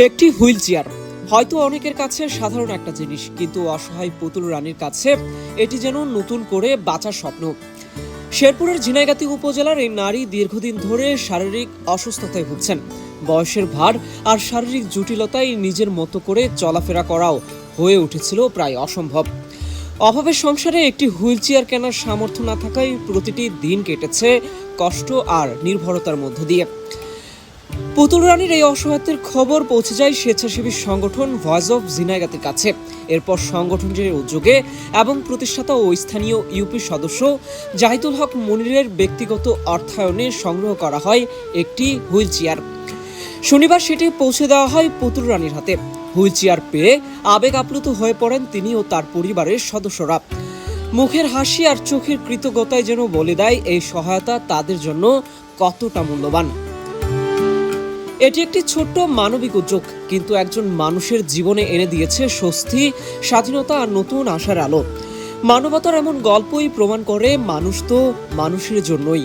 একটি wheel chair হয়তো অনেকের কাছে সাধারণ একটা জিনিস, কিন্তু অসহায় পুতুল রানীর কাছে এটি যেন নতুন করে বাঁচার স্বপ্ন। শেরপুরের ঝিনাইগাতি উপজেলার এই নারী দীর্ঘদিন ধরে শারীরিক অসুস্থতায় ভুগছেন। বয়সের ভার আর শারীরিক জটিলতায় নিজের মতো করে চলাফেরা করাও হয়ে উঠেছিল প্রায় অসম্ভব। অভাবের সংসারে একটি হুইল চেয়ার কেনার সামর্থ্য না থাকায় প্রতিটি দিন কেটেছে কষ্ট আর নির্ভরতার মধ্য দিয়ে। পুতুল রানীর এই অসহায়ত্বের খবর পৌঁছে যায় স্বেচ্ছাসেবী সংগঠন ভয়েস অফ ঝিনাইগাতির কাছে। এরপর সংগঠনটির উদ্যোগে এবং প্রতিষ্ঠাতা ও স্থানীয় ইউপি সদস্য জাহিদুল হক মনিরের ব্যক্তিগত অর্থায়নে সংগ্রহ করা হয় একটি হুইল চেয়ার। শনিবার সেটি পৌঁছে দেওয়া হয় পুতুল রানীর হাতে। হুইল চেয়ার পেয়ে আবেগ আপ্লুত হয়ে পড়েন তিনি ও তার পরিবারের সদস্যরা। মুখের হাসি আর চোখের কৃতজ্ঞতায় যেন বলে দেয় এই সহায়তা তাদের জন্য কতটা মূল্যবান। এটি একটি ছোট্ট মানবিক উদ্যোগ, কিন্তু একজন মানুষের জীবনে এনে দিয়েছে স্বস্তি, স্বাধীনতা আর নতুন আশার আলো। মানবতার এমন গল্পই প্রমাণ করে মানুষ তো মানুষের জন্যই।